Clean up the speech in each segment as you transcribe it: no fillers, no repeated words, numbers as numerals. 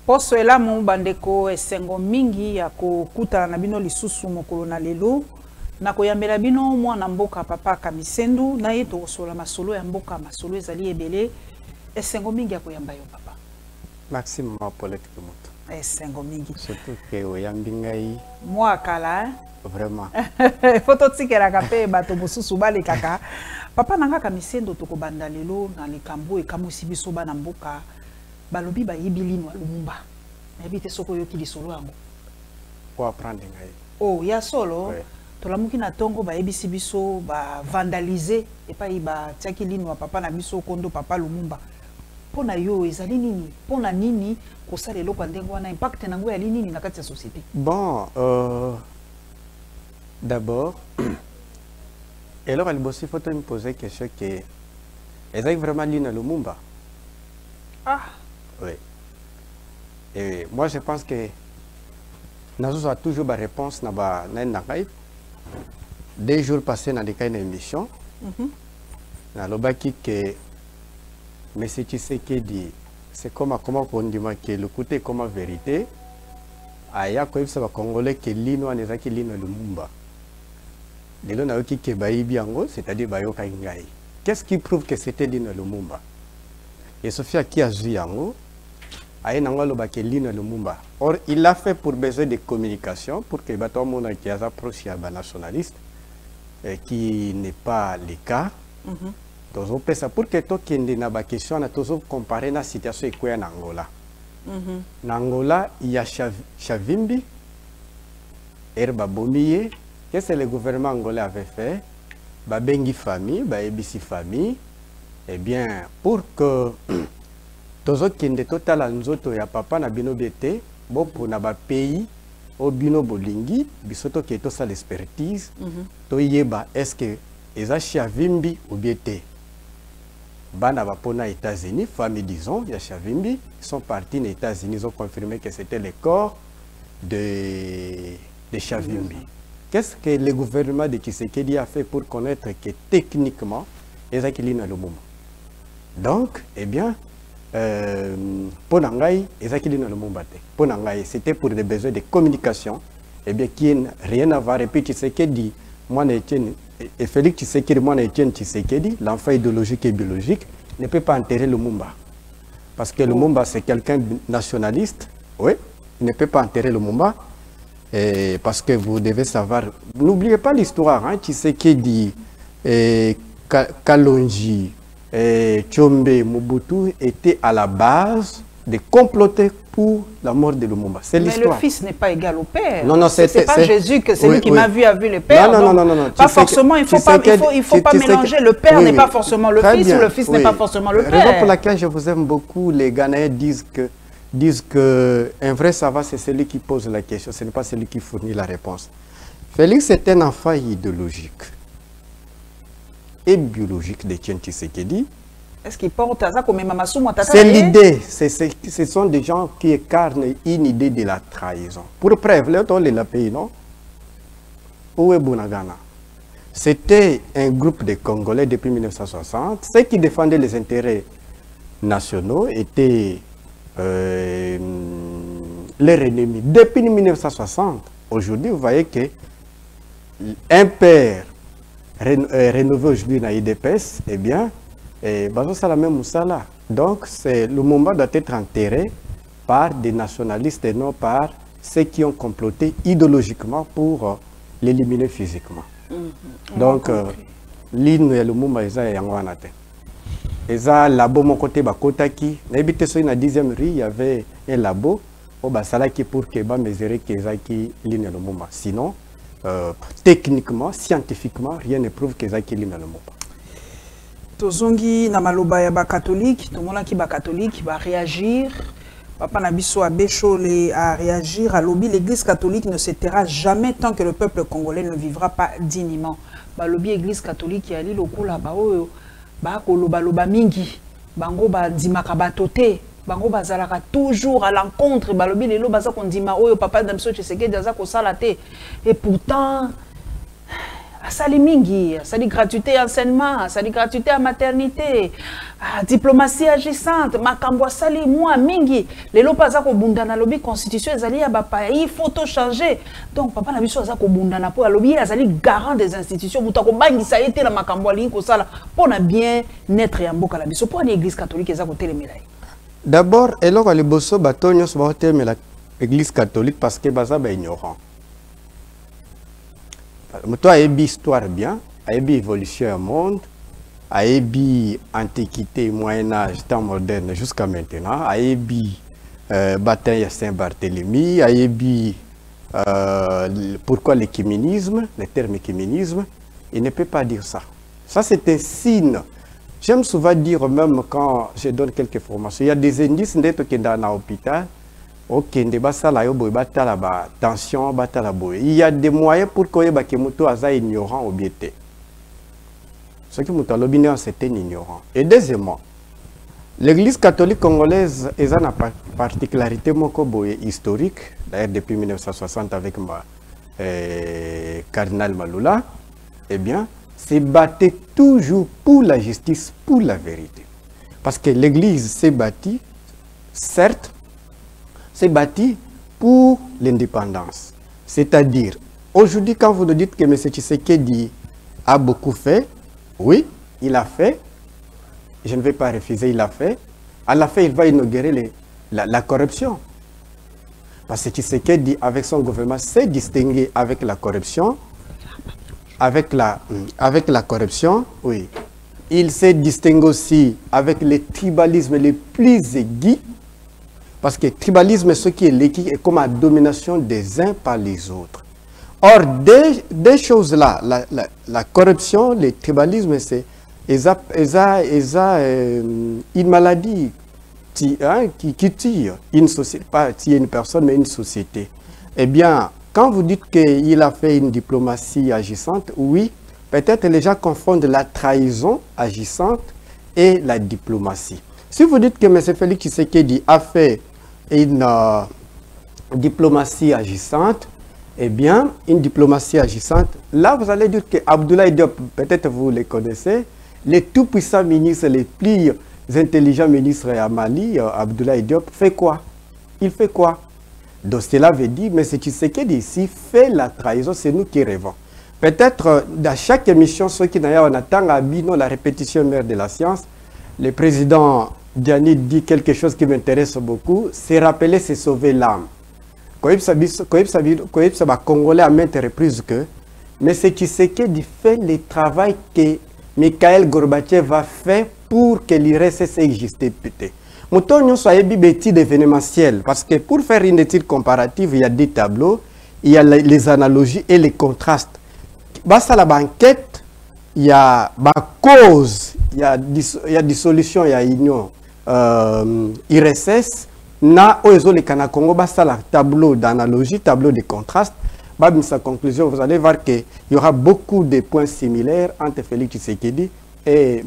Poso elamu bandeko esengo mingi ya kokutana na bino lisusu mokolo na lelo na koyambela bino mwana mboka papa Kamisendu na ye tokosola masolo ya mboka masolo ezali ebele esengo mingi ya koyamba yo papa Maxime Mapolet Kemoto esengo mingi surtout que oyambi ngai moi kala vraiment photo tikela kape bato mosusu bale kaka papa nanga Kamisendu tokobanda lelo na likambo ekamusi biso bana mboka balobi ba yibilino Lumumba ebite soko yoki lisolo yango pour apprendre ngai oh ya solo ouais. Tolamuki na tongo ba ebisi biso ba vandaliser et pas ba tiaki lino papa na biso kondo papa Lumumba pona yo ezali nini pona nini kosala eloko ndengo wana impact nango ya nini na kati ya société. Bon d'abord et alors il faut me poser question que est-ce vraiment lino Lumumba? Ah oui. Et moi, je pense que nous avons toujours la réponse dans le 2 jours passés dans une émission. Dans le que M. Tshisekedi, c'est comment on dit que le côté comme vérité, il y a des Congolais qui lino lino Lumumba. Les gens qui c'est-à-dire qu'est-ce qui prouve que c'était lino Lumumba? Et Sophia qui a vu yango or il l'a fait pour besoin de communication pour que tout le monde qui a approché à nationaliste qui n'est pas le cas pour que tout qui n'a pas question na toujours comparer la situation en Angola. En Angola il y a Chavimbi Herba Bomiye. Qu'est-ce que le gouvernement angolais avait fait? Babengi famille, Baebisi famille. Eh bien, pour que tous qui ne total anzoto ya papa na bino bete, bon pour na ba pays au bino bolingi, bisoto qui est tout ça l'expertise, to yeba est-ce que eza Chavimbi ou biete. Bana ba pona États-Unis, famille disons, ya Chavimbi, ils sont partis aux États-Unis, ils ont confirmé que c'était le corps de Chavimbi. Qu'est-ce que le gouvernement de Tshisekedi a fait pour connaître que techniquement, eza kilina le moment? Donc, eh bien, pour Nangaï, c'était pour des besoins de communication, eh bien, qui n'a rien à voir. Et puis, Tshisekedi, moi, et Félix Tshisekedi, moi, Tshisekedi, l'enfant idéologique et biologique, ne peut pas enterrer Lumumba. Parce que Lumumba, c'est quelqu'un nationaliste, oui, il ne peut pas enterrer Lumumba. Parce que vous devez savoir, n'oubliez pas l'histoire, hein, Tshisekedi, Kalonji, Tshombe, Mobutu étaient à la base de comploter pour la mort de Lumumba. C'est l'histoire. Mais le fils n'est pas égal au père. Non, non, c'est pas Jésus que c'est lui qui m'a vu a vu le père. Non. Pas forcément, il faut pas mélanger. Le père n'est pas forcément le fils ou le fils n'est pas forcément le père. La raison pour laquelle je vous aime beaucoup, les Ghanéens disent que un vrai savant, c'est celui qui pose la question, ce n'est pas celui qui fournit la réponse. Félix est un enfant idéologique et biologique de Tshisekedi. Est-ce qu'il porte ça comme Mama Souma? C'est l'idée. Ce sont des gens qui incarnent une idée de la trahison. Pour preuve, le pays, non? Où est Bunagana? C'était un groupe de Congolais depuis 1960. Ceux qui défendaient les intérêts nationaux étaient leur ennemi. Depuis 1960, aujourd'hui, vous voyez que un père rénové aujourd'hui dans l'IDPS, eh bien, c'est la même Moussala. Donc, le Lumumba doit être enterré par des nationalistes et non par ceux qui ont comploté idéologiquement pour l'éliminer physiquement. Donc, l'île de Lumumba est en et ça, labo mon côté bakotaki. N'habite sur la 10e rue, il y avait un labo au basalaki pour que ba mesurer que Zaki ligne le moment. Sinon, techniquement, scientifiquement, rien ne prouve que Zaki ligne le moment. Tozongi na maloba ya ba catholique, tout le monde qui ba catholique va réagir. Papa Nabiso Abécholé a réagir à lobby. L'église catholique ne se taira jamais tant que le peuple congolais ne vivra pas dignement. Ba lobby église catholique ya li lokola ba oyo ba koloba mingi bango ba ndimaka batote bango bazalaka toujours à l'encontre balobi lelo baza kondima oyo papa Ndamso Tshisekedi aza ko sala te et pourtant asali mingi, asali gratuité enseignement, asali gratuité à maternité, diplomatie agissante, makambo asali moi mingi. Lelo paza ko bundana lobi constitution ezali ya ba pays photo changer. Donc papa na biso aza ko bundana po lobi azali garant des institutions butako bangisa été la makambo ali ko sala pona bien naître ya mboka la biso po l'église catholique eza ko telemela. D'abord, eloko le bosso batonyo so ba telemela l'église catholique parce que baza ba ignorant. Toi, il y a une histoire bien, il y a une évolution au monde, il y a une antiquité, Moyen-Âge, temps moderne jusqu'à maintenant, il y a une bataille à Saint-Barthélemy, il y a une pourquoi l'écuménisme, le terme écuménisme, il ne peut pas dire ça. Ça, c'est un signe. J'aime souvent dire, même quand je donne quelques formations, il y a des indices d'être dans l'hôpital. Ok, il y a des moyens pour que les gens soient ignorants ou bien. Ce qui est l'opinion, c'est ignorant. Et deuxièmement, l'église catholique congolaise a une particularité historique, d'ailleurs depuis 1960 avec cardinal Malula, eh bien, s'est battu toujours pour la justice, pour la vérité. Parce que l'église s'est bâtie, certes, s'est bâti pour l'indépendance. C'est-à-dire, aujourd'hui, quand vous nous dites que M. Tshisekedi a beaucoup fait, oui, il a fait, je ne vais pas refuser, il a fait. À la fin, il va inaugurer la corruption. Parce que Tshisekedi, avec son gouvernement, s'est distingué avec la corruption. Avec la corruption, oui. Il s'est distingué aussi avec le tribalisme les plus aigus. Parce que le tribalisme, ce qui est l'équipe, est comme la domination des uns par les autres. Or, des choses-là, la corruption, le tribalisme, c'est une maladie qui tire une société, pas tuer une personne, mais une société. Eh bien, quand vous dites qu'il a fait une diplomatie agissante, oui, peut-être les gens confondent la trahison agissante et la diplomatie. Si vous dites que M. Félix Tshisekedi a fait une diplomatie agissante, eh bien, une diplomatie agissante, là, vous allez dire que Abdoulaye Diop, peut-être vous les connaissez, les tout-puissants ministres, les plus intelligents ministres à Mali, Abdoulaye Diop, fait quoi? Il fait quoi? Donc, cela veut dire, mais c'est Tshisekedi ici fait la trahison, c'est nous qui rêvons. Peut-être, dans chaque émission, ceux qui n'ont pas attend à Bino, la répétition mère de la science, le président Diani dit quelque chose qui m'intéresse beaucoup, c'est rappeler, c'est sauver l'âme. Quand il s'agit Congolais à maintes reprises que, mais c'est Tshisekedi fait le travail que Mikhail Gorbatchev a fait pour que l'IRSS existe peut-être. Nous sommes des études événementielles parce que pour faire une étude comparative, il y a des tableaux, il y a les analogies et les contrastes. Basta la banquette, il y a cause, il y a dissolution, il y a union. IRSS, na oezo le Kana Congo, basta la tableau d'analogie, tableau de contraste. Babim sa conclusion, vous allez voir qu'il y aura beaucoup de points similaires entre Félix Tshisekedi et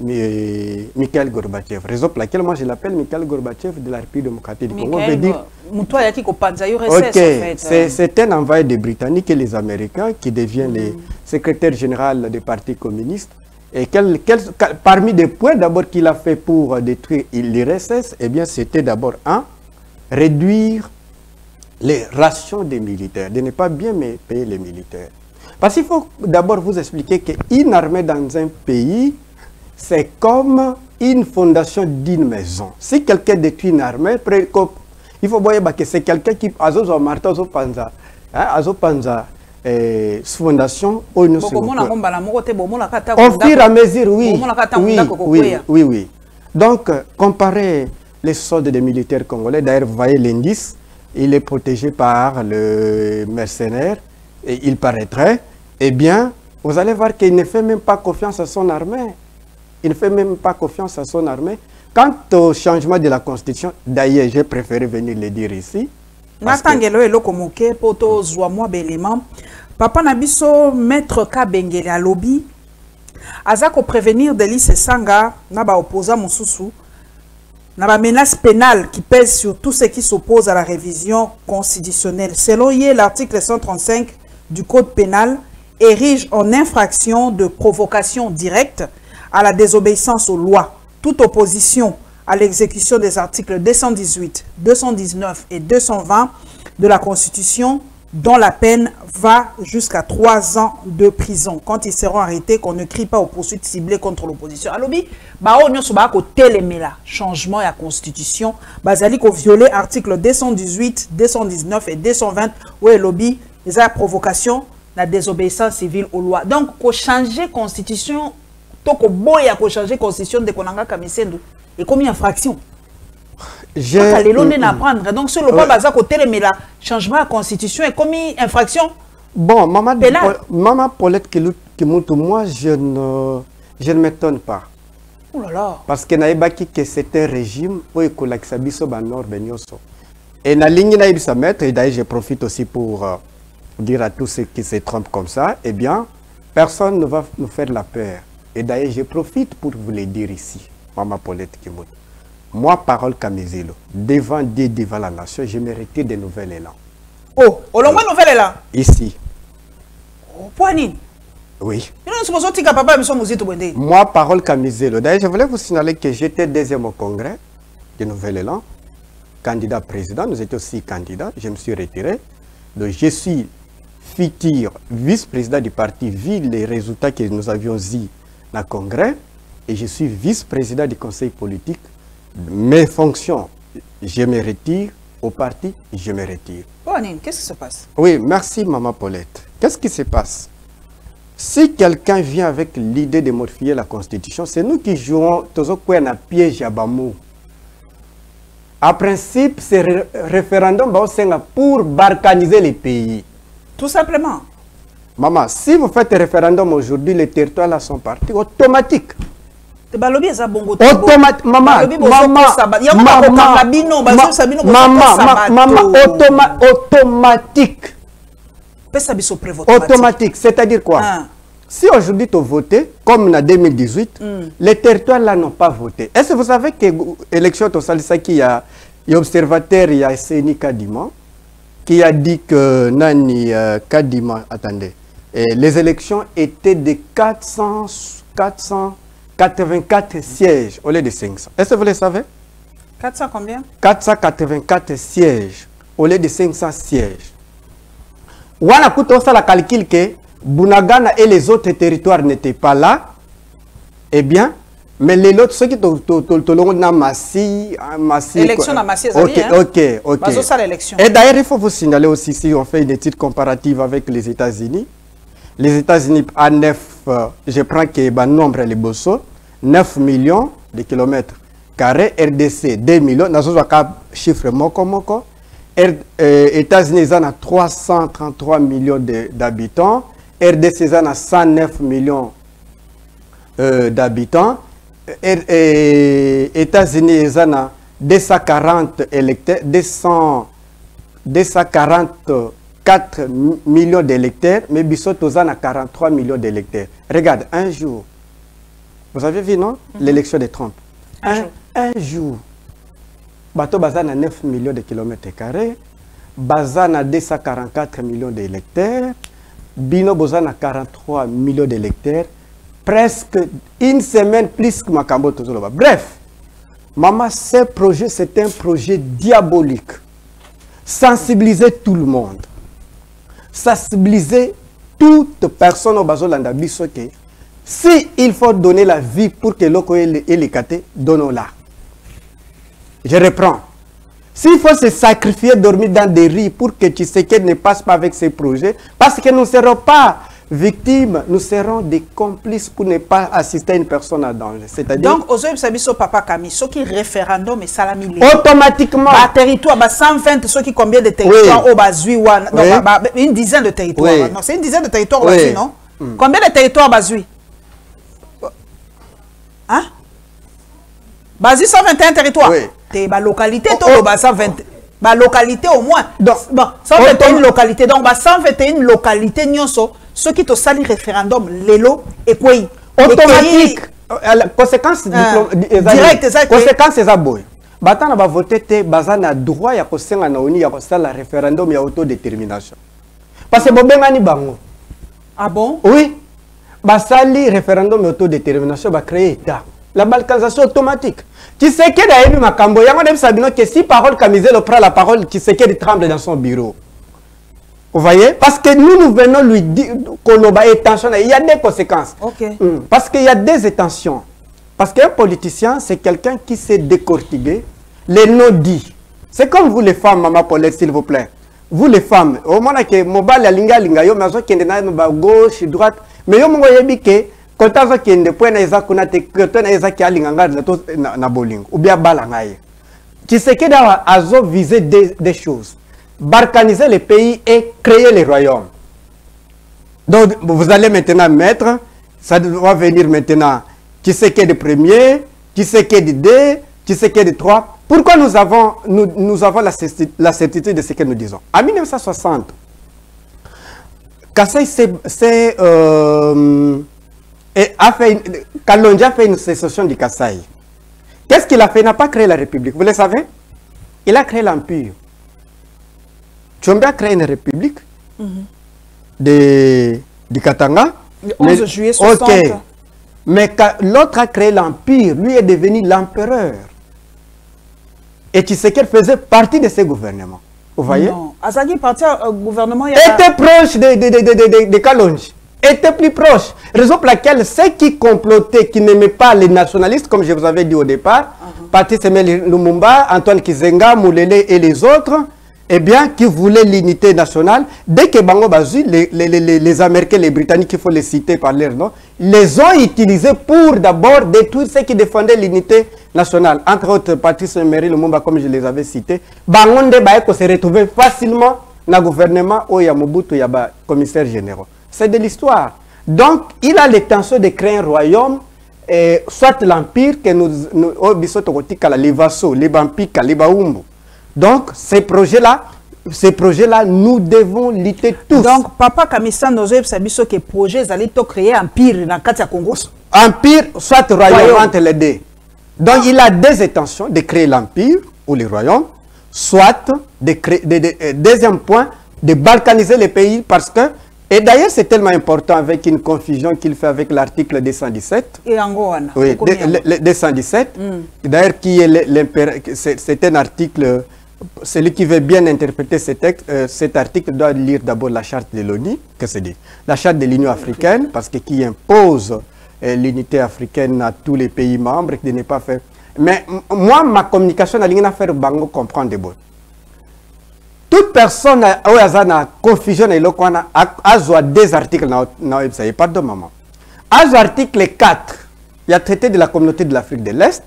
Mikhail Gorbatchev. Raison pour laquelle moi je l'appelle Mikhail Gorbatchev de la République démocratique du Congo. C'est un envoyé des Britanniques et les Américains qui devient le secrétaire général du Parti communiste. Et parmi les points d'abord qu'il a fait pour détruire l'IRSS, eh bien c'était d'abord réduire les rations des militaires, de ne pas bien payer les militaires. Parce qu'il faut d'abord vous expliquer qu'une armée dans un pays, c'est comme une fondation d'une maison. Si quelqu'un détruit une armée, il faut voir que c'est quelqu'un qui a fondation au fur et à mesure, oui. Donc, comparez les soldes des militaires congolais, d'ailleurs, vous voyez l'indice, il est protégé par le mercenaire, et il paraîtrait, eh bien, vous allez voir qu'il ne fait même pas confiance à son armée. Il ne fait même pas confiance à son armée. Quant au changement de la Constitution, d'ailleurs, j'ai préféré venir le dire ici. Papa Nabiso, maître Kabengele à lobby, Azako prévenir Delis Sanga, Naba opposant Moussoussou, Naba menace pénale qui pèse sur tout ce qui s'oppose à la révision constitutionnelle. Selon l'article 135 du Code pénal, érige en infraction de provocation directe à la désobéissance aux lois toute opposition à l'exécution des articles 218, 219 et 220 de la Constitution, dont la peine va jusqu'à 3 ans de prison. Quand ils seront arrêtés, qu'on ne crie pas aux poursuites ciblées contre l'opposition. Alobi, on a changement à la Constitution, bazali ko violer article 218, 219 et 220, où est lobby, les provocation, la désobéissance civile aux lois. Donc, ko changer la Constitution, ko boya ko changer la Constitution de Konanga Kamisendu, et combien infraction? Donc, sur le pas bazar côté mais la changement de la Constitution est commis infraction. Bon, maman Paulette Kimutu, moi je ne m'étonne pas. Oh là là. Parce que naibaki que c'est un régime où il biso ba nord benyoso. Et na ligne na ibisa mettre, et d'ailleurs je profite aussi pour dire à tous ceux qui se trompent comme ça, eh bien, personne ne va nous faire la peur. Et d'ailleurs je profite pour vous le dire ici, maman Paulette Kimutu. Moi, parole Kamizelo, devant Dieu, devant la nation, je méritais de nouvel élan. Oh, au long nouvel élan? Ici. Oh, Poanine? Oui. Moi, parole Kamizelo. D'ailleurs, je voulais vous signaler que j'étais deuxième au congrès de nouvel élan, candidat président. Nous étions aussi candidats. Je me suis retiré. Donc, je suis futur vice-président du parti, vu les résultats que nous avions eu dans le congrès. Et je suis vice-président du conseil politique. Mes fonctions, je me retire. Au parti, je me retire. Qu'est-ce qui se passe? Oui, merci maman Paulette. Qu'est-ce qui se passe? Si quelqu'un vient avec l'idée de modifier la Constitution, c'est nous qui jouons un piège à Bamou. En principe, ce référendum pour balkaniser les pays. Tout simplement. Maman, si vous faites un référendum aujourd'hui, les territoires là sont partis automatiques. Automatique, automatique, c'est-à-dire quoi? Si aujourd'hui tu as voté, comme en 2018, les territoires là n'ont pas voté. Est-ce que vous savez que l'élection il y a un observateur, il y a Seni Kadima, qui a dit que Nani Kadima, attendez, les élections étaient de 484 sièges au lieu de 500. Est-ce que vous le savez? 400 combien? 484 sièges au lieu de 500 sièges. On a la calcul que Bunagana et les autres territoires n'étaient pas là. Eh bien, mais les autres, ceux qui ont Massi, l'élection à Massi, ok. Et d'ailleurs, il faut vous signaler aussi, si on fait une étude comparative avec les États-Unis, à 9, je prends que le nombre les bosso, 9 millions de kilomètres carrés, RDC 2 millions, nous avons un chiffre moko. États-Unis ont 333 millions d'habitants, RDC ont 109 millions d'habitants, États-Unis ont 240 électeurs, 244 millions d'électeurs, mais Bissot a 43 millions d'électeurs. Regarde, un jour, vous avez vu, non? L'élection de Trump. Un jour. Bato Bazana 9 millions de kilomètres carrés, Bazana 244 millions d'électeurs, Bino Bozana 43 millions d'électeurs, presque une semaine plus que Makambo Tozoloba. Bref, maman, ce projet, c'est un projet diabolique. Sensibiliser tout le monde. Sensibiliser toute personne au Bazolanda Bissoke. Si il faut donner la vie pour que l'oko et les kate, donnons-la. Je reprends. S'il faut se sacrifier, dormir dans des riz pour que Tshisekedi ne passe pas avec ces projets, parce que nous ne serons pas victimes, nous serons des complices pour ne pas assister à une personne en danger. C'est-à-dire... Donc, aux Sabiso Papa Kami, ceux qui référendum et salamilé. Automatiquement. Territoire, 120, ceux qui combien de territoires au Bazui, une dizaine de territoires. Oui. Non, c'est une dizaine de territoires au Bazui, non? Combien de territoires Bazui? Hein? Bazui 121 territoires. Oui. La localité, la localité au moins. Donc, 121 localités. Donc, 121 localités, ceux qui ont sali référendum, l'élo et quoi? Automatique. La conséquence directe. Conséquence, c'est ça. Batana va voter, bazana droit, ya kosenga na oni, ya kosala référendum, ya autodétermination. Parce que bobengani bango. Ah bon? Oui. Basali référendum autodétermination va créer État. La balkanisation automatique. Tu sais que d'ailleurs, Makambo, que si parole Kamizel prend la parole, tu sais qu'il tremble dans son bureau. Vous voyez? Parce que nous venons lui dire il y a des conséquences. Okay. Parce qu'il y a des intentions. Parce qu'un politicien, c'est quelqu'un qui sait décortiquer les non-dits. C'est comme vous les femmes, Maman Paulette, s'il vous plaît. Vous les femmes, au moment que mobile linga linga yo mazo kende na gauche droite, mais yo mongo yebi ke kota zo kende point na eza kuna te kota na eza ki alinga na bolingo ou bien bala ngaye. Tshisekedi azo viser des choses. Balkaniser les pays et créer les royaumes. Donc vous allez maintenant mettre, ça doit venir maintenant Tshisekedi premier, Tshisekedi 2, Tshisekedi 3. Pourquoi nous avons la certitude de ce que nous disons? En 1960, Kassai Kalonji a fait une sécession du Kassai. Qu'est-ce qu'il a fait? Il n'a pas créé la République. Vous le savez? Il a créé l'Empire. Tchombe a créé une République du Katanga. Le 11 juillet 60. Okay. Mais l'autre a créé l'Empire. Lui est devenu l'empereur. Et Tshisekedi faisait partie de ce gouvernement. Vous voyez? Non. Azagi parti au gouvernement. Était proche de Kalonji. Était plus proche. Raison pour laquelle ceux qui complotaient, qui n'aimaient pas les nationalistes, comme je vous avais dit au départ, Patrice Lumumba, Antoine Kizenga, Moulele et les autres, eh bien, qui voulaient l'unité nationale, dès que Bango Bazu, les Américains, les Britanniques, il faut les citer par leur nom, les ont utilisés pour d'abord détruire ceux qui défendaient l'unité nationale. Entre autres, Patrice Emery Lumumba, comme je les avais cités, Bango Baeko se retrouvait facilement dans le gouvernement où il y a Mobutu, il y a commissaire général. C'est de l'histoire. Donc, il a l'intention de créer un royaume, soit l'empire que nous les vassaux, les Bampika, les Baumbu. Donc, ces projets-là, nous devons lutter tous. Donc, Papa Kamisa Nozoeb Sabiso, que projet allaient créer un empire dans le Congo. Empire, soit royaume entre les deux. Donc, il a des intentions de créer l'empire ou le royaume, soit de créer, deuxième point, de balkaniser les pays parce que, et d'ailleurs, c'est tellement important avec une confusion qu'il fait avec l'article 217. Et Angoana. Oui, 217. D'ailleurs, qui est c'est un article. Celui qui veut bien interpréter cet article doit lire d'abord la charte de l'ONU, que c'est dit. La charte de l'Union africaine, parce que qui impose l'unité africaine à tous les pays membres, de ne pas faire. Mais moi, ma communication, elle a fait bango comprendre de bon. Toute personne où il y a une confusion, a des articles dans le website. Pardon, maman. À l'article 4, il y a traité de la communauté de l'Afrique de l'Est.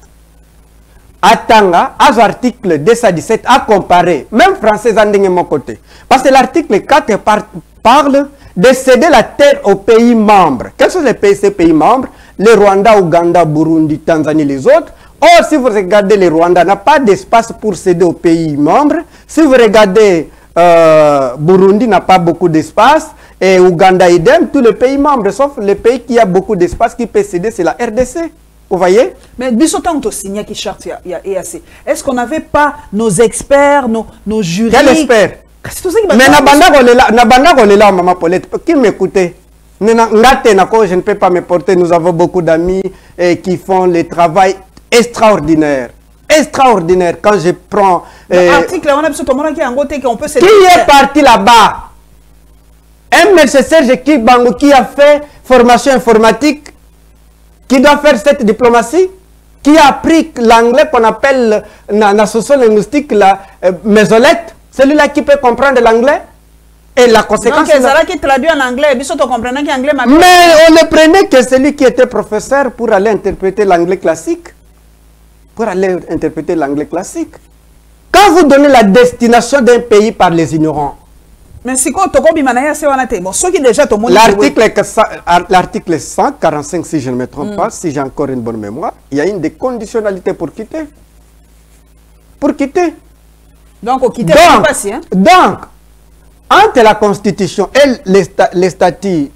Atanga, à l'article 217, à comparer, même français en de mon côté. Parce que l'article 4 parle de céder la terre aux pays membres. Quels sont ces pays membres? Le Rwanda, Ouganda, Burundi, Tanzanie, les autres. Or, si vous regardez le Rwanda, n'a pas d'espace pour céder aux pays membres. Si vous regardez Burundi, n'a pas beaucoup d'espace. Et Ouganda, idem, tous les pays membres, sauf le pays qui a beaucoup d'espace, qui peut céder, c'est la RDC. Vous voyez? Mais Bissotan on signé qui charte EAC. Est-ce qu'on n'avait pas nos experts, nos jurys? Quel expert? Mais Nabanda là, maman Paulette, qui m'écoutait? Je ne peux pas me porter. Nous avons beaucoup d'amis qui font le travail extraordinaire. Extraordinaire. Quand je prends. L'article, on a besoin de qu'on peut se. Qui est parti là-bas? Un Serge qui a fait formation informatique, qui doit faire cette diplomatie, qui a appris l'anglais qu'on appelle la sociolinguistique, la mésolette, celui-là qui peut comprendre l'anglais et la conséquence. Donc, c'est qui traduit en anglais, mais on ne prenait que celui qui était professeur pour aller interpréter l'anglais classique. Pour aller interpréter l'anglais classique. Quand vous donnez la destination d'un pays par les ignorants, mais si quoi, l'article 145, si je ne me trompe pas, si j'ai encore une bonne mémoire, il y a une des conditionnalités pour quitter. Pour quitter. Donc, on quitte donc, entre la Constitution et les statuts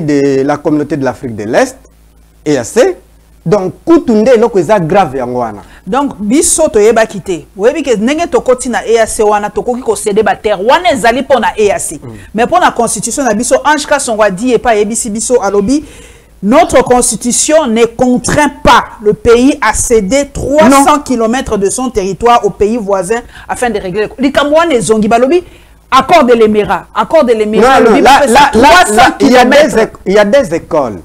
de la communauté de l'Afrique de l'Est, EAC, Donc, kutunde eloko eza grave yango wana. Donc, biso toyeba kite. Oyebi ke ndenge tokoti na EAC wana tokoki ko céder ba terre wana ezali pour na EAC. Mais pour la constitution na biso Ange Kasongo a dit et pas yebisi biso alobi notre constitution ne contraint pas le pays à céder 300 km de son territoire aux pays voisins afin de régler les Likamouane et Zongi balobi accord de l'Émirat, il y a des écoles.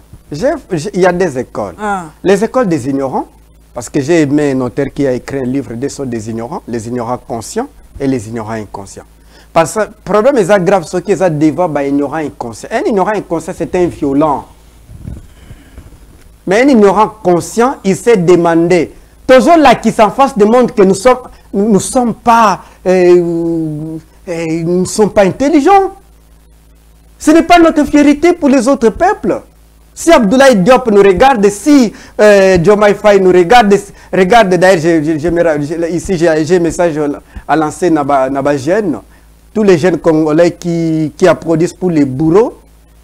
Il y a des écoles. Les écoles des ignorants, parce que j'ai aimé un auteur qui a écrit un livre des ignorants, les ignorants conscients et les ignorants inconscients. Parce que le problème est grave, ce qui est devant les ignorants inconscients. Un ignorant inconscient, c'est un violent. Mais un ignorant conscient, il s'est demandé, toujours là qui s'en face demande que nous ne sommes pas intelligents. Ce n'est pas notre fierté pour les autres peuples. Si Abdoulaye Diop nous regarde, si Diomaye Faye nous regarde d'ailleurs, ici j'ai un message à lancer dans les jeunes, tous les jeunes congolais qui applaudissent pour les bourreaux,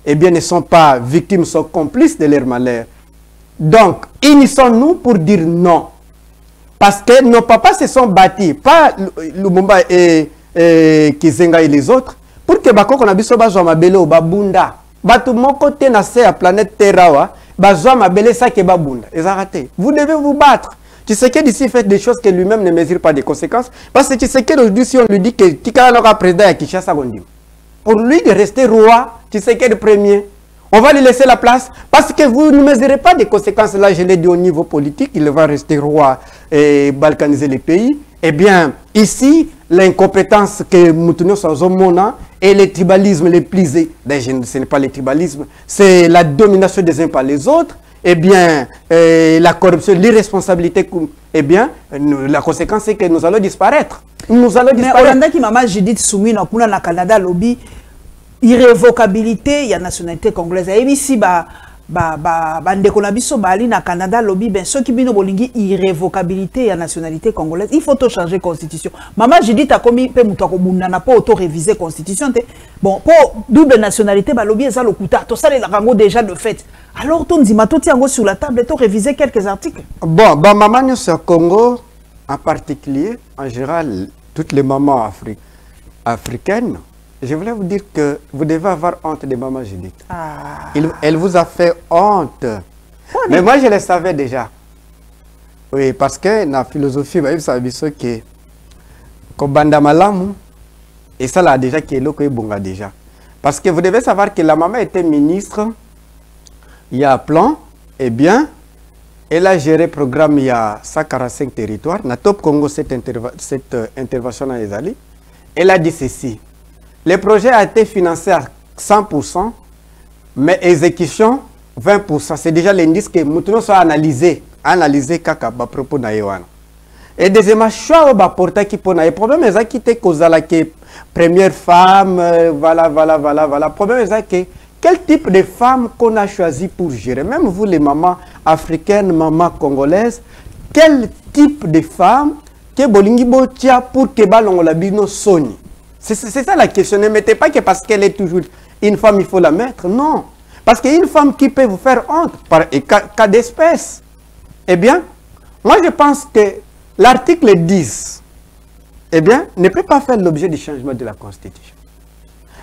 eh bien ne sont pas victimes, sont complices de leur malheur. Donc, unissons-nous pour dire non. Parce que nos papas se sont bâtis, pas Lumumba et Kizenga et les autres, pour que Bako Konabiso Bazwa Mabele ou Babunda. Batou mon côté na se à planète Terra, Bazwa Mabele ça que Babunda. Ils ont raté. Vous devez vous battre. Tu sais que d'ici fait des choses que lui-même ne mesure pas des conséquences. Parce que tu sais que aujourd'hui, si on lui dit que Tikala n'aura président à Kinshasa, pour lui de rester roi, tu sais que le premier. On va lui laisser la place parce que vous ne mesurez pas des conséquences. Là, je l'ai dit au niveau politique, il va rester roi et balkaniser les pays. Eh bien, ici, l'incompétence que nous tenons sur Mona et le tribalisme les plus... Ce n'est pas le tribalisme, c'est la domination des uns par les autres. Eh bien, la corruption, l'irresponsabilité, eh bien, la conséquence, c'est que nous allons disparaître. Nous allons disparaître. Mais qui maman Judith Soumi, dans le Canada, lobby, irrévocabilité, il y a nationalité congolaise. Et ici, ndeko na biso bali na Canada lobby ben ceux qui bino bolingi irrévocabilité ya nationalité congolaise il faut tout changer constitution maman j'ai dit ta komi pe muto ko bundana po auto réviser constitution te bon pour double nationalité ba lobby eza lokuta to sale la rango déjà de fait alors ton ndima to tiango sur la table to réviser quelques articles bon maman sur Congo en particulier en général toutes les mamans africaines. Je voulais vous dire que vous devez avoir honte de maman Judith. Elle vous a fait honte. Mais moi, je le savais déjà. Oui, parce que dans la philosophie, vous savez ce que Kobanda Malamu, et ça là déjà qui est là, bonga déjà. Parce que vous devez savoir que la maman était ministre, il y a un plan, eh bien, elle a géré le programme, il y a 145 territoires. Dans Top Congo, cette intervention dans les alliés, elle a dit ceci. Le projet a été financé à 100%, mais exécution 20%. C'est déjà l'indice que nous devons analyser kaka à propos de Yohan. Et deuxièmement, choix au portail qui pose le problème est que tu es première femme, voilà. Le problème est que quel type de femme qu'on a choisi pour gérer, même vous les mamans africaines, mamans congolaises, quel type de femme que bolingi botia pour que balongolabino soni. C'est ça la question. Ne mettez pas que parce qu'elle est toujours une femme, il faut la mettre. Non. Parce qu'il y a une femme qui peut vous faire honte par cas d'espèce. Eh bien, moi je pense que l'article 10, eh bien, ne peut pas faire l'objet du changement de la Constitution.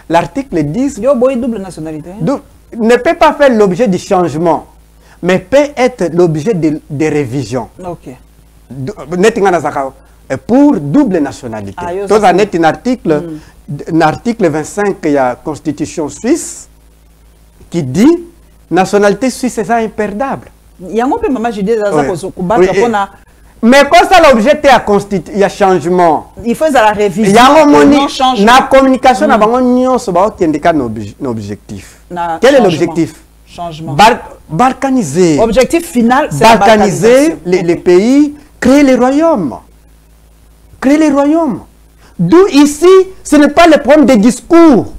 L'article 10 double nationalité. Ne peut pas faire l'objet du changement, mais peut être l'objet de révision. Ok. Pour double nationalité. Dans un article 25 il y a la Constitution suisse qui dit nationalité suisse est imperdable. Il y a un peu maman j'ai dit mais quand ça l'objet est à constituer, il y a changement. Il faut la révision. Il y a un changement. La communication n'a pas un objectif. Quel est l'objectif? Changement. Balkaniser. Objectif final, c'est balkaniser les pays, créer les royaumes. Créer les royaumes. D'où ici, ce n'est pas le problème des discours.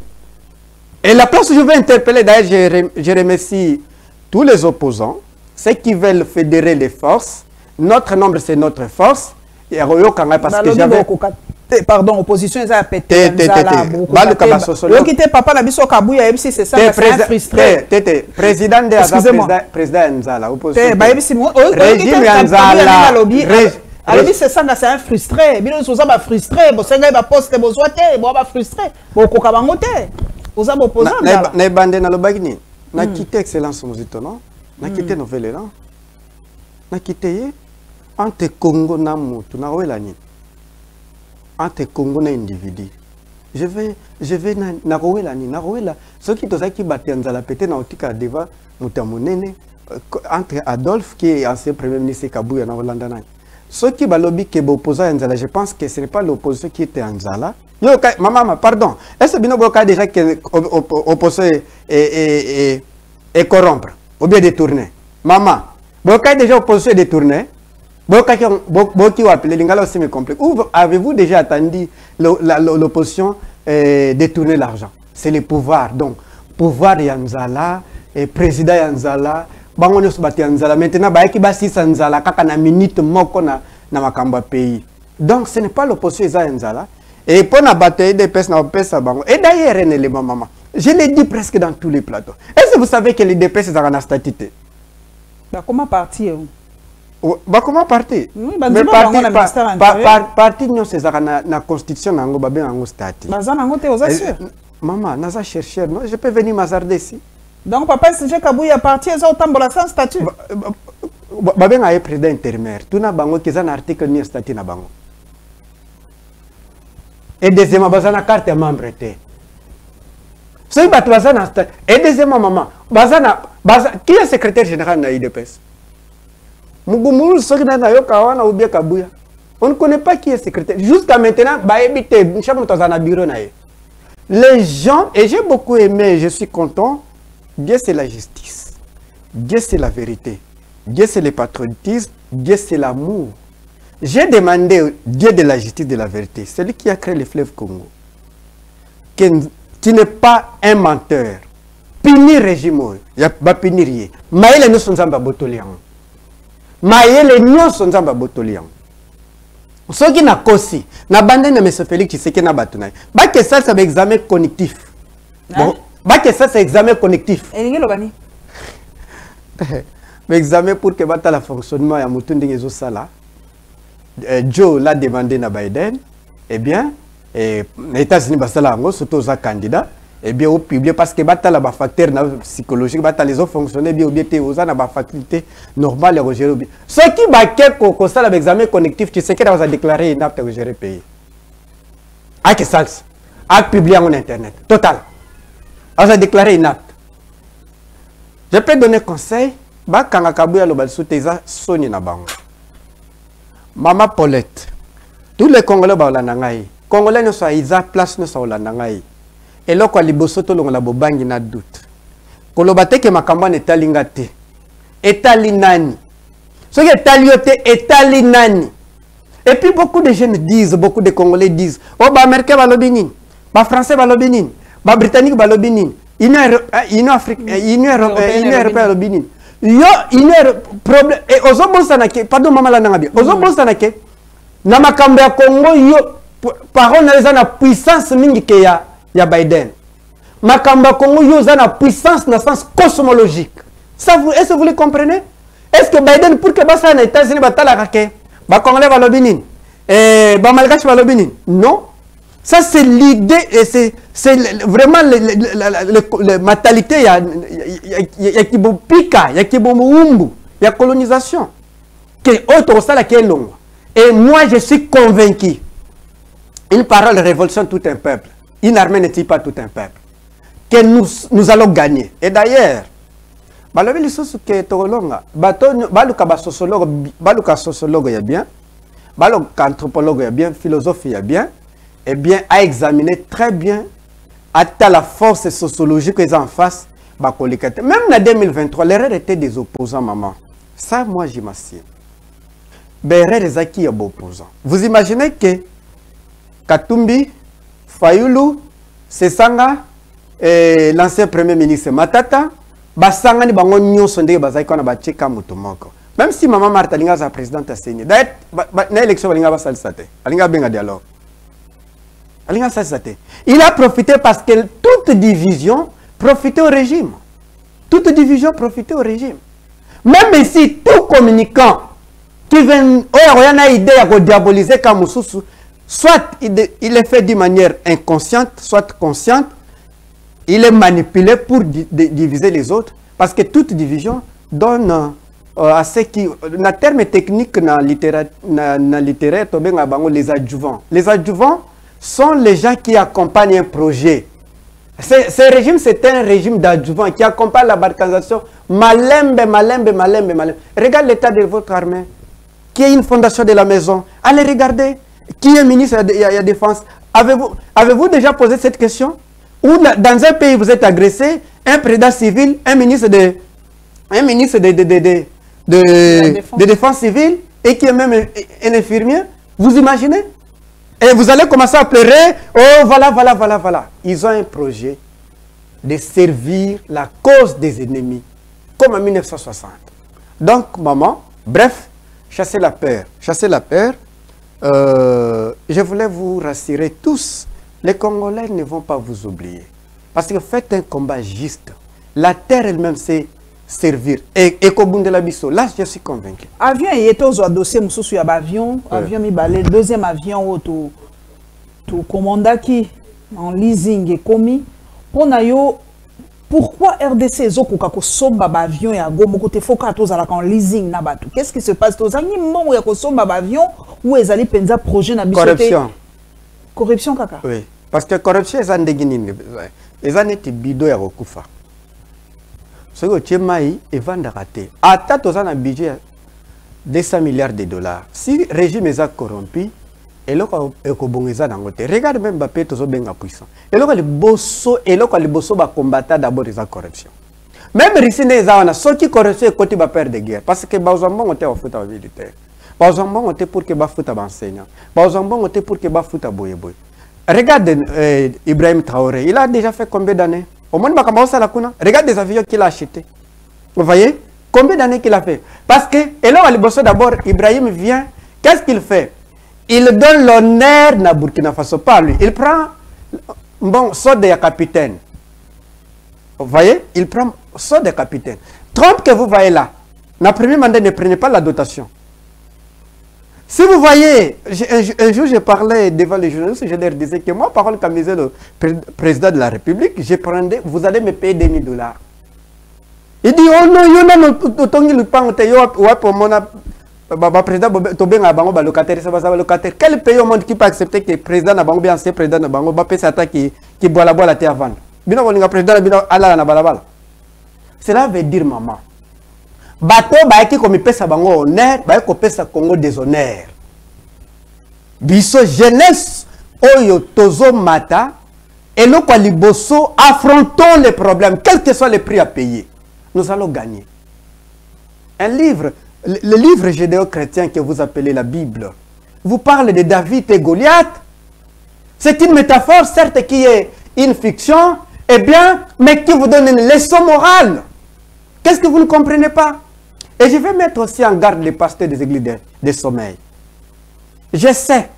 Et la place où je veux interpeller, d'ailleurs, je remercie tous les opposants, ceux qui veulent fédérer les forces. Notre nombre, c'est notre force. Et parce que j'avais... Pardon, opposition eza pété nzala beaucoup. Okité papa na biso kabuya ebisi c'est ça c'est frustré. Président de président nzala opposition. Ba ebisi régime nzala. Alors c'est ça c'est un frustré. Bino soza ba frustré, bo senga ba poste bo zoate, bo ba frustré. Bo koka bango te. Oza bo opposant nzala. Na bande na lobaki ni. Na quitté excellence muzito non? Na quitté nouvelle non? Na quitté entre Congo na mutu na wela ni. Entre Congo na individu. Je vais na rowela ni na rowela. Ce qui tozaki batenza pété na otika deva mutamunene entre Adolphe qui est ancien premier ministre Kabuya na Hollande na. Ce qui balobi ke opposant Nzala, je pense que ce n'est pas l'opposition qui était Nzala. Yo maman pardon. Est-ce que bino boka déjà que opposé et corrompre ou bien détourner. Maman, boka déjà opposition et détourner. Boki ou appelé l'ingala aussi me complexe. Où avez-vous déjà attendu l'opposition détourner l'argent? C'est le pouvoir. Donc, pouvoir Yanzala, et président Yanzala, bangono subati Yanzala. Maintenant, baeki basi Yanzala, kaka na minute moko na makamba pays. Donc, ce n'est pas l'opposition Yanzala. Et pour la bataille des personnes, on pèse à bango. Et d'ailleurs, maman, je l'ai dit presque dans tous les plateaux. Est-ce que vous savez que les DPS sont en statité? Comment partir? Bah comment partir? Oui, mais parti non c'est la constitution nango ba ben statut. Baza nango te oza sûr. Maman, naza chercheur non, je peux venir m'azarder ici. Donc papa si j'ai Kabuya parti eza otambola sans statut. Ba ben ay président intérimaire. Tout na bango ki za na article ni statut na bango. Et deuxièmement baza na carte membre te. So ba tu baza na statut. Et deuxièmement maman, baza qui est secrétaire général na IDPS? On ne connaît pas qui est secrétaire. Jusqu'à maintenant, les gens, et j'ai beaucoup aimé, je suis content, Dieu c'est la justice, Dieu c'est la vérité, Dieu c'est le patriotisme, Dieu c'est l'amour. J'ai demandé Dieu de la justice, de la vérité, celui qui a créé le fleuve Congo, qui n'est pas un menteur, punir régime, il n'y a pas punir. Mais il nous sommes botoliens. Maïele nyonso nzamba botoliang. Soki na kosi, na bande na monsieur Félix Tshisekedi na batuna. Ba que ça c'est examen cognitif. Bon, ba que ça c'est examen cognitif. Et ngelo bani. Examen pour que bata la fonctionnement ya mutundi ngezo sala. Joe l'a demandé na Biden. Eh bien, les États-Unis basala ngo surtout za candidat. Eh bien, au public, parce que bata la facteur psychologique, bata les autres fonctionnaient bien, ou bien, aux na faculté normale et gérer bien. Ce qui baquet qu'on ça l'examen connectif, tu sais que vous a déclaré inapte à gérer pays. Ah, que ça, a publié en internet, total. Vous a déclaré inapte. Je peux donner conseil, bah, quand on a kabouya le bal souteza, soni na bango. Maman Paulette, tous les Congolais, bah, la nangaï. Congolais ne sont isa place, ne sont la nangaï. Et là, quand les bossotos l'ont la bobangi n'a doute. Quand le bâté que ma campagne est talingate, est talinani. Ce qui est taliote est talinani. Et puis beaucoup de jeunes disent, beaucoup de Congolais disent, oh, bah, Américain va l'obénir, bah, Français va l'obéir, bah, Britannique va l'obéir, Union Européenne va l'obéir. Yo, problème. Et aux hommes, pardon, maman la nangabi, aux hommes, na makambe ya Congo, yo, parole na la puissance mingi ke ya Biden. Makamba Congo yoza na puissance dans le sens cosmologique. Est-ce que vous le comprenez? Est-ce que Biden pour que basa na États-Unis batala kake ba Congolais va lobinin et ba Malgache va lobinin? Non. Ça c'est l'idée et c'est vraiment la mentalité ya kibopika, ya kibomumbu, ya colonisation. Que autre ça la qui est longue. Et moi je suis convaincu. Une parole révolutionne tout un peuple. Une armée n'est pas tout un peuple. Que nous allons gagner. Et d'ailleurs, balobi lisusu ke tolonga, baluka sociologue ya bien, baluka anthropologue ya bien, philosophe ya bien, et bien à examiner très bien à la force sociologique qu'ils ont en face, même en 2023, l'erreur était des opposants, maman. Ça, moi, j'imagine. L'erreur des acquis des opposants. Vous imaginez que Katumbi, Fayulu, Sesanga, l'ancien premier ministre Matata, Basanga ni bango nyonso ndenge bazai kona bacheka mutu moko. Même si maman Martha linga za présidente a saigné. D'ailleurs, na élection balinga basalisa te. Alinga benga dialogue. Il a profité parce que toute division profitait au régime. Toute division profitait au régime. Même ici, tout communicant qui vient, a idée à diaboliser comme soit il est fait d'une manière inconsciente, soit consciente, il est manipulé pour diviser les autres, parce que toute division donne à ce qui, dans terme technique, dans la littérature, les adjuvants. Les adjuvants sont les gens qui accompagnent un projet. Ce régime, c'est un régime d'adjuvants qui accompagne la balkanisation. Malembe. Regarde l'état de votre armée, qui est une fondation de la maison. Allez regarder, qui est ministre de la Défense. Avez-vous déjà posé cette question? Ou dans un pays, vous êtes agressé, un président civil, un ministre de défense civile, et qui est même un infirmier, vous imaginez? Et vous allez commencer à pleurer, oh voilà. Ils ont un projet de servir la cause des ennemis, comme en 1960. Donc, maman, bref, chassez la peur. Je voulais vous rassurer tous, les Congolais ne vont pas vous oublier. Parce que faites un combat juste. La terre elle-même, c'est servir. Et Kobundela Bisso, là, je suis convaincu. Avion, il était aux dossiers, il y a avion, avion, le deuxième avion, tout commanda qui en leasing et commis. Pourquoi RDC est au somba avion et à gomo côté foka en leasing na batu? Qu'est-ce qui se passe? Tous ani mon ya ko somba avion ou les allez penza projet na bisoté. Corruption kaka. Oui, parce que corruption est un déguiné. Les années bido ya kokufa. Ce que tu maï et vendre raté. Ata tous un budget 200 milliards de dollars. Si le régime est corrompu, et là regarde même Mbappé tous bien puissant. Et là le bosso va combattre d'abord la corruption. Même Russie n'est pas ceux qui corruption côté va perdre de guerre parce que bazambon était au foot à militaire. Bazambon était pour que ba foot à enseignant. Bazambon était pour que ba foot à boye. Regarde Ibrahim Traoré, il a déjà fait combien d'années? Au moins regarde les avions qu'il a achetés. Vous voyez combien d'années qu'il a fait? Parce que et là le bosso d'abord Ibrahim vient, qu'est-ce qu'il fait? Il donne l'honneur à Burkina Faso, pas lui. Il prend bon sort de capitaine. Vous voyez? Il prend sort de capitaine. Trump que vous voyez là, dans le premier mandat, ne prenez pas la dotation. Si vous voyez, un jour je parlais devant les journalistes, je leur disais que moi, parole comme disait le président de la République, vous allez me payer $2 000. Il dit, oh non, il y a président locataire. Quel pays au monde qui peut accepter que le président n'a pas ancien président n'a pas qui boit la terre avant? Cela veut dire maman. Bateau qui comme pesa bango honneur, ko pesa Congo déshonneur. Biso jeunesse oyo tozo mata et le liboso affrontons les problèmes quel que soit le prix à payer. Nous allons gagner. Un livre. Le livre judéo-chrétien que vous appelez la Bible vous parle de David et Goliath. C'est une métaphore, certes, qui est une fiction, eh bien, mais qui vous donne une leçon morale. Qu'est-ce que vous ne comprenez pas? Et je vais mettre aussi en garde les pasteurs des églises de sommeil. Je sais,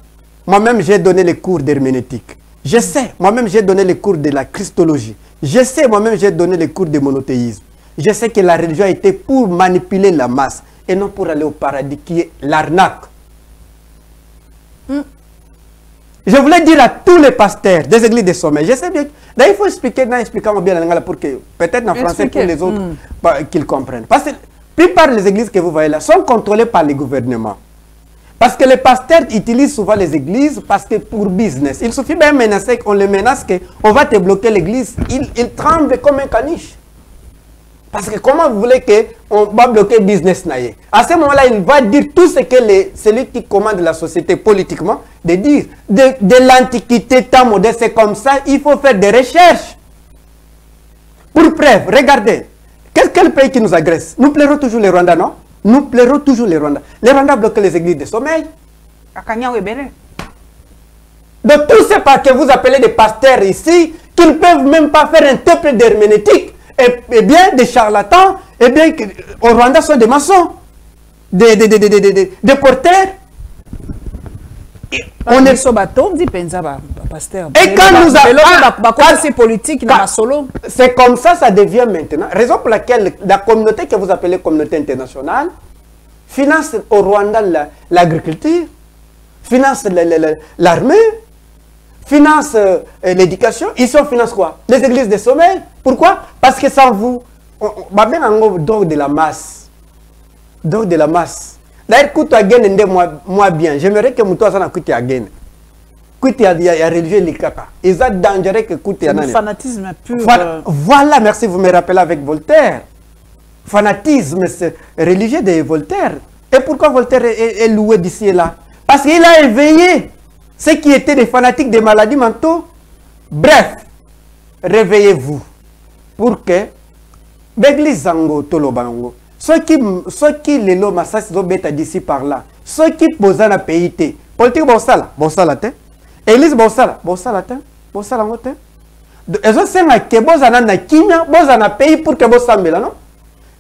moi-même j'ai donné les cours d'herméneutique. Je sais, moi-même j'ai donné les cours de la christologie. Je sais, moi-même j'ai donné les cours de monothéisme. Je sais que la religion a été pour manipuler la masse et non pour aller au paradis qui est l'arnaque. Je voulais dire à tous les pasteurs des églises de sommeil, je sais bien, il faut expliquer bien pour que, peut-être en français pour les autres, qu'ils comprennent. Parce que la plupart des églises que vous voyez là sont contrôlées par les gouvernements. Parce que les pasteurs utilisent souvent les églises parce que pour business. Il suffit bien menacer qu'on les menace qu'on va te bloquer l'église. Ils tremblent comme un caniche. Parce que comment vous voulez qu'on va bloquer le business naïe? À ce moment-là, il va dire tout ce que celui qui commande la société politiquement, de dire de l'Antiquité, temps moderne, c'est comme ça, il faut faire des recherches. Pour preuve, regardez, quel pays qui nous agresse? Nous plairons toujours les Rwandais, non? Nous plairons toujours les Rwandais. Les Rwandais bloquent les églises de sommeil. Donc tout ce que vous appelez des pasteurs ici, qui ne peuvent même pas faire un temple d'herméneutique, et bien des charlatans, et bien au Rwanda sont des maçons, des porteurs. On est sur bateau, dit Penza, pasteur. Et quand nous avons politique, c'est comme ça, ça devient maintenant. Raison pour laquelle la communauté que vous appelez communauté internationale finance au Rwanda l'agriculture, finance l'armée, finance l'éducation. Ici, on finance quoi? Les églises de sommeil. Pourquoi? Parce que sans vous, on bien en drogue de la masse. Drogue de la masse. D'ailleurs, quand tu as gagné, moi bien, j'aimerais que toi, ça n'a coûté à gagner. Quand il y a religieux les capas, ils sont dangereux que coûte à le fanatisme pur. Voilà, merci, vous me rappelez avec Voltaire. Fanatisme religieux de Voltaire. Et pourquoi Voltaire est loué d'ici et là? Parce qu'il a éveillé ceux qui étaient des fanatiques des maladies mentaux. Bref, réveillez-vous pour que l'église Zango Tolobango, ceux qui les lots massas bêta d'ici par là, ceux qui posent dans le pays, politique bossala te, église bossala te, bossala ngote. Ils ont dit que bozana na kimia, bozana pays pour que bosambela non.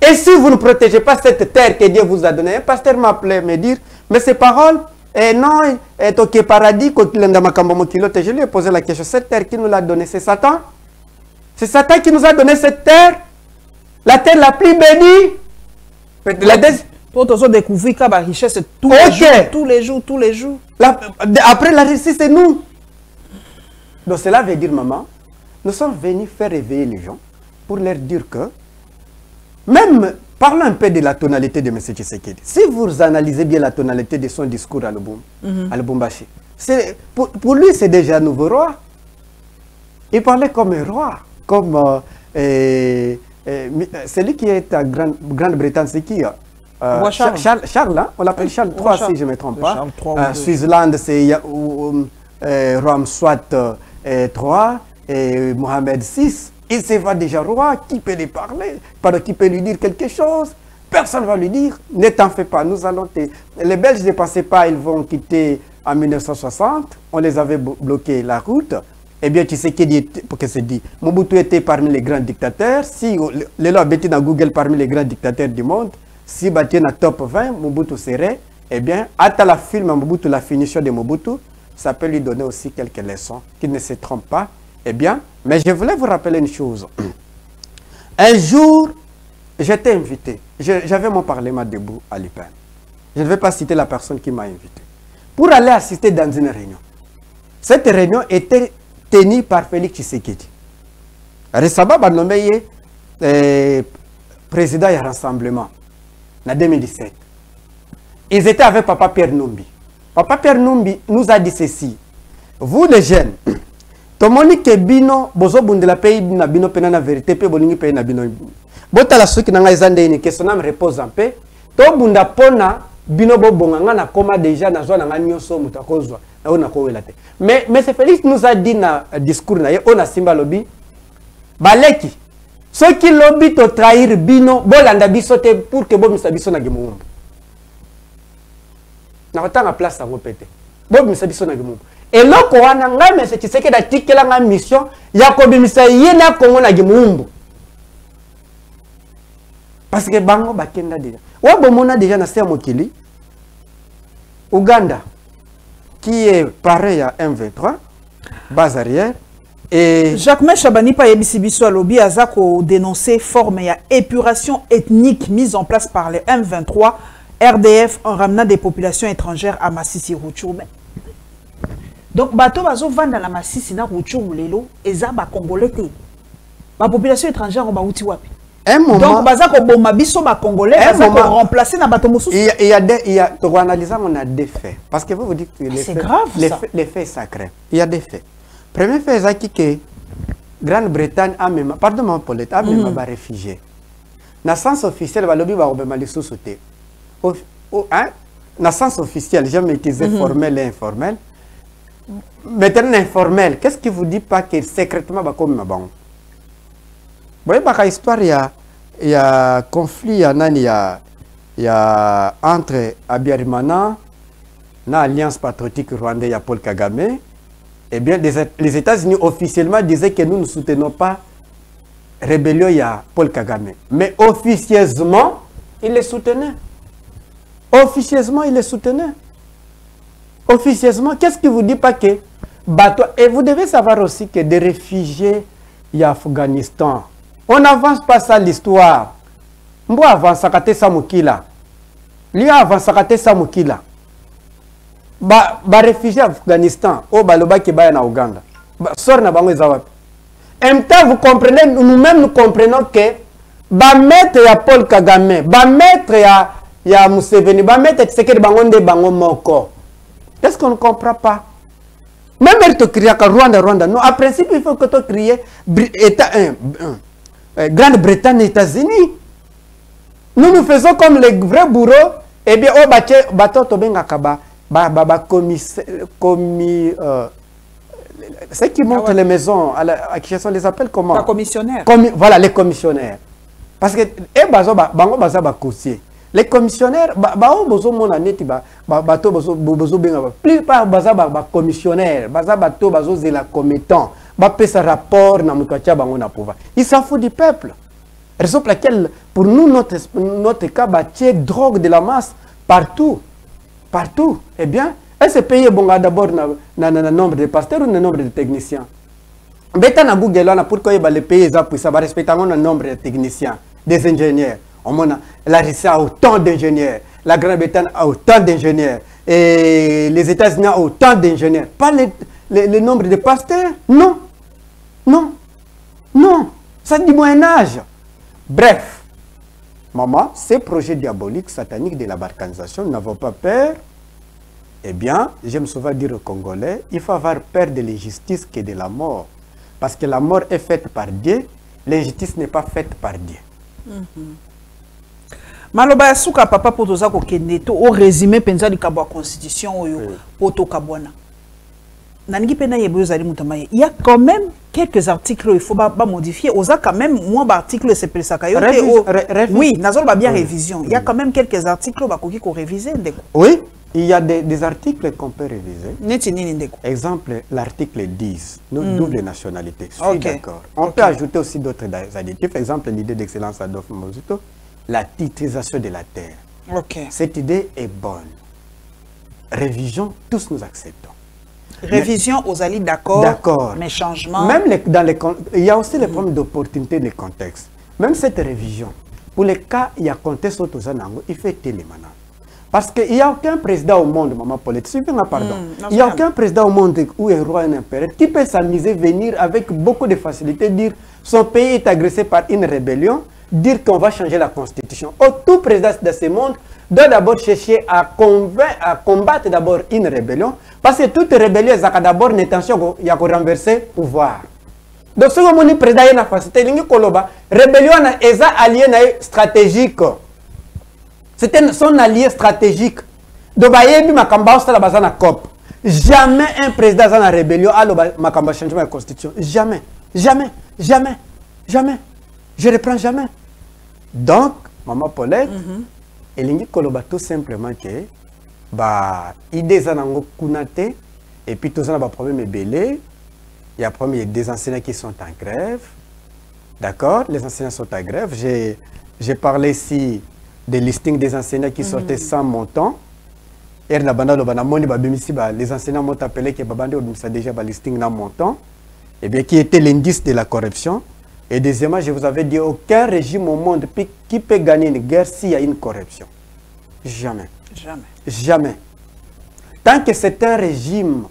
Et si vous ne protégez pas cette terre que Dieu vous a donnée, un pasteur m'a appelé me dire, mais ces paroles, non, et paradis, je lui ai posé la question, cette terre qui nous l'a donnée, c'est Satan. C'est Satan qui nous a donné cette terre, la terre la plus bénie. Pour te découvrir que la richesse tous les jours. Après la richesse, c'est nous. Donc cela veut dire, maman, nous sommes venus faire réveiller les gens pour leur dire que, même, parlons un peu de la tonalité de M. Tshisekedi. Si vous analysez bien la tonalité de son discours à Lubumbashi, pour lui, c'est déjà un nouveau roi. Il parlait comme un roi, comme celui qui est à Grande-Bretagne, c'est qui? Charles, hein? On l'appelle Charles III, si je ne me trompe pas. Suisse-Land, c'est Rome Swat III et Mohamed VI. Il se voit déjà roi, qui peut lui parler, qui peut lui dire quelque chose. Personne ne va lui dire, ne t'en fais pas, nous allons te... Les Belges ne pensaient pas, ils vont quitter en 1960, on les avait bloqué la route. Eh bien, tu sais pour que c'est dit, Mobutu était parmi les grands dictateurs. Si les lois bêtis dans Google parmi les grands dictateurs du monde, si battu dans top 20, Mobutu serait, eh bien, à la film Mobutu, la finition de Mobutu, ça peut lui donner aussi quelques leçons, qu'il ne se trompe pas. Eh bien, mais je voulais vous rappeler une chose. Un jour, j'étais invité. J'avais mon parlement debout à l'IPEN. Je ne vais pas citer la personne qui m'a invité. Pour aller assister dans une réunion. Cette réunion était tenue par Félix Tshisekedi. Récemment, il a nommé président du rassemblement en 2017. Ils étaient avec Papa Pierre Numbi. Papa Pierre Numbi nous a dit ceci. Vous les jeunes, tomoni ke bino bozo bundela pays na bino pena na vérité pe bolingi pe na bino bota la suki na ngai zande ni question na me repose en paix to bunda pona bino bobonga nga na koma déjà na zona nga nyoso mutakozwa na ona ko wela te mais c'est Félix nous a dit na discours na ye ona simba lobby baleki ceux qui lobby to trahir bino bolanda biso te pour que bomisa biso na gemumbu na kotanga place ngo pete bomisa biso na gemumbu. Et là, quand on a mais c'est que c'est la mission, il y a comme ça, il y a comme on a dit parce que bango bakenda déjà. Ouais, bon, on a déjà nassé à Mokili, Ouganda, qui est pareil à M23, base arrière. Et Jacques Chabani pa yebisibiso à lobby azako dénoncé forme ya épuration ethnique mise en place par les M23 RDF en ramenant des populations étrangères à Massissi Rutshuru. Donc, bateau bazo vanda la Massissi na Rutshuru lelo eza ba congolais te. Ba population étrangère on ba uti wapi. Donc bazako bomba biso ba congolais bazako remplacer na bateau mosusu. Il y a to analyser on a des faits parce que vous dites que les faits sacrés. Il y a des faits. Premier fait c'est que Grande-Bretagne a même pardon mon Paulette a même ba réfugié. Na sens officiel ba lobby ba robema lisusu te. Na sens officiel jamais été formel et informel. Maintenant informel, qu'est-ce qui vous dit pas que secrètement va comme bon? Vous voyez pas histoire il y a conflit il y a entre Abiyarimana na alliance patriotique rwandaise il y a Paul Kagame. Eh bien les États-Unis officiellement disaient que nous ne soutenons pas rébellion il y a Paul Kagame, mais officieusement ils les soutenaient. Officieusement ils les soutenaient. officieusement, qu'est-ce qui vous dit pas que bateau, et vous devez savoir aussi que des réfugiés y a Afghanistan, on n'avance pas ça l'histoire. Mbo avance à kate samukila. Lui avance à kate samukila. Ba réfugiés Afghanistan, au baloba qui ba na Ouganda. Sort na bango ezawap. En même temps, vous comprenez, nous-mêmes nous comprenons que ba maître ya Paul Kagame, ba maître ya Museveni, ba maître Tshisekedi bango nde bango moko. Est-ce qu'on ne comprend pas? Même elle te crie à Rwanda. Non, en principe, il faut que tu cries Grande-Bretagne, États-Unis. Nous faisons comme les vrais bourreaux. Eh bien, au bateau, ceux qui montent les maisons, à Kinshasa, on les appelle comment? Les commissionnaires. Voilà, les commissionnaires. Parce que, les commissionnaires, ils s'en foutent du peuple. Raison pour laquelle, pour nous, notre cas, drogue de la masse partout. Partout. Eh bien, est-ce que pays est d'abord le nombre de pasteurs ou le nombre de techniciens? Maintenant, Google, pourquoi les pays respectent le nombre de techniciens, des ingénieurs? La Russie a autant d'ingénieurs, la Grande-Bretagne a autant d'ingénieurs, et les États-Unis ont autant d'ingénieurs. Pas le nombre de pasteurs? Non. Non. Non. Ça du Moyen-Âge. Bref, maman, ces projets diaboliques, sataniques de la balkanisation, nous n'avons pas peur. Eh bien, j'aime souvent dire aux Congolais, il faut avoir peur de l'injustice que de la mort. Parce que la mort est faite par Dieu, l'injustice n'est pas faite par Dieu. Maloba ya suka papa po toza ko kende to o résumé penza di kabwa constitution oyo po to kabwana. Nangi pena yebo zali mutamaye. Il y a quand même quelques articles il faut ba modifier. Oza quand même moi ba article c'est pour ça kayote. Oui, nazolo ba bien révision. Il y a quand même quelques articles ba koki ko réviser ndeko. Oui, il y a des articles qu'on peut réviser. Neti nini ndeko. Exemple, l'article 10, double nationalité. Je suis d'accord. On peut ajouter aussi d'autres adjectifs. Exemple, l'idée d'excellence Adolphe Mozuto. La titrisation de la terre. Cette idée est bonne. Révision, tous nous acceptons. Révision aux alliés d'accord, mais changement. Même il y a aussi les problèmes d'opportunité de contexte. Même cette révision, pour les cas, il y a contexte autour il fait télémanant. Parce qu'il n'y a aucun président au monde, maman Paulette, pardon. Il n'y a aucun président au monde où un roi et un impérial qui peut s'amuser, venir avec beaucoup de facilité, dire son pays est agressé par une rébellion, dire qu'on va changer la constitution. Tout président de ce monde doit d'abord chercher à combattre d'abord une rébellion, parce que toute rébellion a d'abord une intention de renverser le pouvoir. Donc, si vous président a facilité, rébellion est un allié stratégique. C'était son allié stratégique. Donc, jamais un président dans la rébellion a changé la constitution. Jamais. Jamais. Jamais. Jamais. Je ne reprends jamais. Donc, maman Paulette, elle a tout simplement que l'idée est et puis tout ça, il y a problème belé. Il y a des enseignants qui sont en grève. D'accord? Les enseignants sont en grève. J'ai parlé ici des listings des enseignants qui sortaient sans montant. Et les enseignants m'ont appelé que déjà un listing sans montant. Et bien, qui était l'indice de la corruption. Et deuxièmement, je vous avais dit, aucun régime au monde qui peut gagner une guerre s'il y a une corruption. Jamais. Jamais. Jamais. Tant que c'est un régime...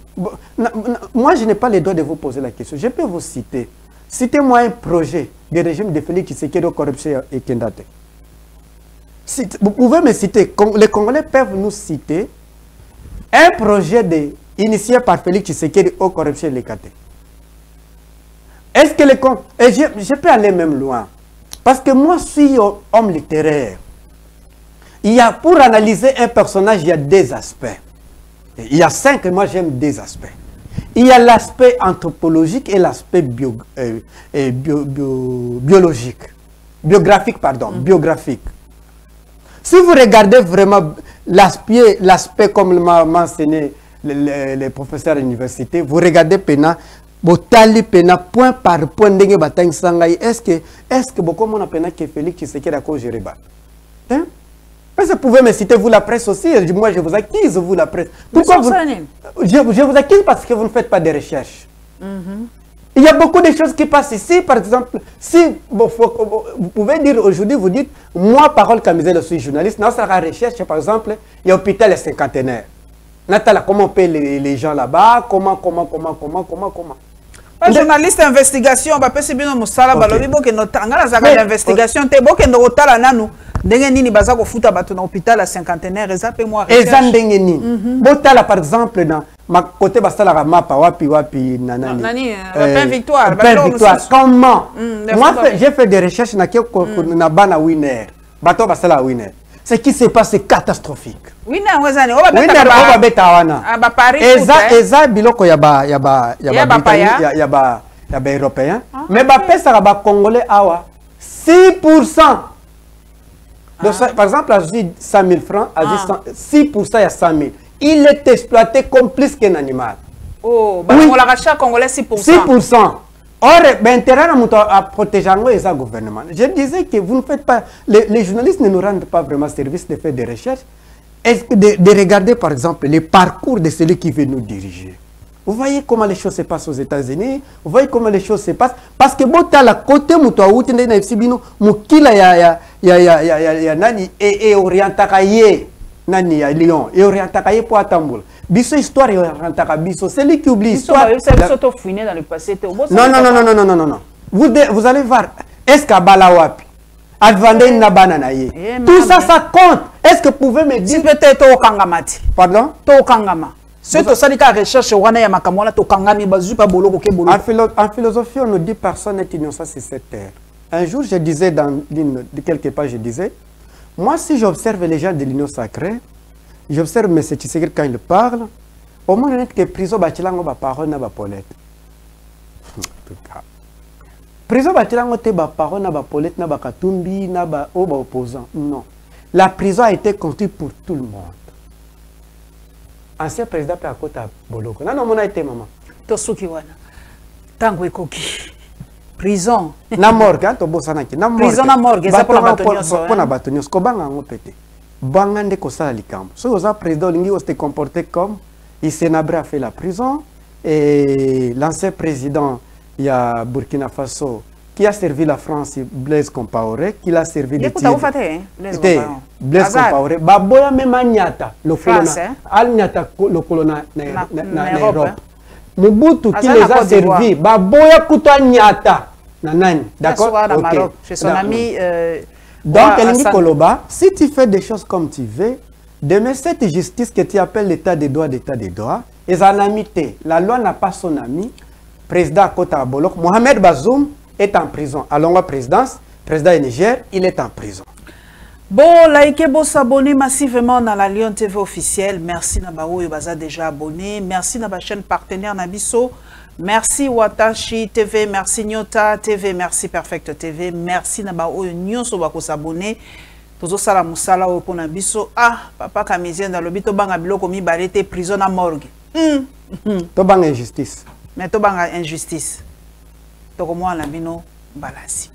Moi, je n'ai pas le droit de vous poser la question. Je peux vous citer. Citez-moi un projet de régime de Félix Tshisekedi de corruption et Kendate. Vous pouvez me citer. Les Congolais peuvent nous citer un projet initié par Félix Tshisekedi de corruption et Kendate. Est-ce que je peux aller même loin. Parce que moi, je suis homme littéraire. Pour analyser un personnage, il y a des aspects. Il y a 5, moi j'aime des aspects. Il y a l'aspect anthropologique et l'aspect biologique. Biographique, pardon. Biographique. Si vous regardez vraiment l'aspect comme m'a mentionné les professeurs à l'université, vous regardez Pena, Botali Pena, point par point, est-ce que beaucoup de gens que Félix Tshisekedi a causé Hein? Parce que vous pouvez me citer, vous la presse aussi, moi je vous accuse, vous la presse. Pourquoi je vous accuse parce que vous ne faites pas de recherches. Il y a beaucoup de choses qui passent ici, par exemple, si vous pouvez dire aujourd'hui, vous dites, moi, Parole Camisel, je suis journaliste, dans sa recherche, par exemple, il y a l'hôpital cinquantenaire. Nathalie, comment on paie les gens là-bas, comment. Un journaliste d'investigation, on va passer bien au Moussala, balobi boke notanga la d'investigation, te boke ndotala nanu. Ndenge nini baza ko futa bato na hôpital à cinquantenaire, ezape moi recherche. Eza ndenge nini. Botala par exemple na ma côté basala la mapa wapi nanani. Nani, Pain Victoire. Pain Victoire. Comment? Moi j'ai fait des recherches na keko na bana winner. Bato basala winner. Ce qui se passe c'est catastrophique. Winner wazani, oba beta wana. Aba Paris. Eza biloko ya ba européen. Mais ba pesa ba congolais awa 6%. Donc, par exemple, à 100 000 francs, à 6% il y a 100 000. Il est exploité comme plus qu'un animal. Oh, oui. On l'a racheté congolais 6%. 6%. Or, l'intérêt à protéger le gouvernement. Je disais que vous ne faites pas, les journalistes ne nous rendent pas vraiment service de faire des recherches. Est-ce que de regarder, par exemple, les parcours de celui qui veut nous diriger. Vous voyez comment les choses se passent aux États-Unis. Vous voyez comment les choses se passent. Parce que bon, à la côté, ya nani et orientakaye nani ya Lyon et orientakaye pour Atamboul. Biso histoire orientaka biso, c'est lui qui oublie histoire. Dans le passé. Non. Vous allez voir. Est-ce qu'à Balawapi Advandé Nabana naye. Tout ça compte. Est-ce que vous pouvez me dire peut-être au Kangamati. Pardon? To Kangama. C'est tout ça qui recherche wana ya makamona to Kangami bazupa boloko ke boloko. En philosophie, on nous dit personne n'est innocent sur cette terre. Un jour, je disais dans quelque part, je disais, moi, si j'observe les gens de l'Union sacrée, j'observe M. Tshisekedi quand il parle, au moins, on est que prison batilango ba parole na ba polette. Prison batilango te ba parole na ba polette na ba katumbi na ba opposant. Non. La prison a été construite pour tout le monde. Ancien président peut à côté Boloko. Non, mon a été maman. Tosuki wana. Tango ekoki. Prison. Na morgue, to bosana ki. Na morgue. Prison na morgue, ça pour la batonnios. Pour la batonnios, ko banga ngo pété. Banga ndeko sala likambo. So oza président lingi o se comporter comme il Sénabré a fait la prison et l'ancien président il y a Burkina Faso qui a servi la France, Blaise Compaoré, qui l'a servi de Blaise Compaoré. Baboya même Agnata, le colonna. Agnata le colonna na Europe. Mobutu qui les a servis, Baboya Kuta Nyata. D'accord? Chez son ami. Donc, Elingi Koloba, si tu fais des choses comme tu veux, demain, cette justice que tu appelles l'état des droits, est en amitié. La loi n'a pas son ami. Président Kota Bolok, Mohamed Bazoum est en prison. À la présidence, président du Niger, il est en prison. Bon, likez, bon, s'abonner massivement dans la Lyon TV officielle. Merci Nabaou, Yobaza déjà abonné. Merci na ba chaîne partenaire Nabiso. Merci Watashi TV, merci Nyota TV, merci Perfect TV. Merci Nabaou, Nyonso bako s'abonner. Tozo sala musala pour Nabiso. Ah, papa Kamizien dans le bito banga biloko mi barete prison à morgue. To banga injustice. Mais to banga injustice. To ko mo na bino balasi.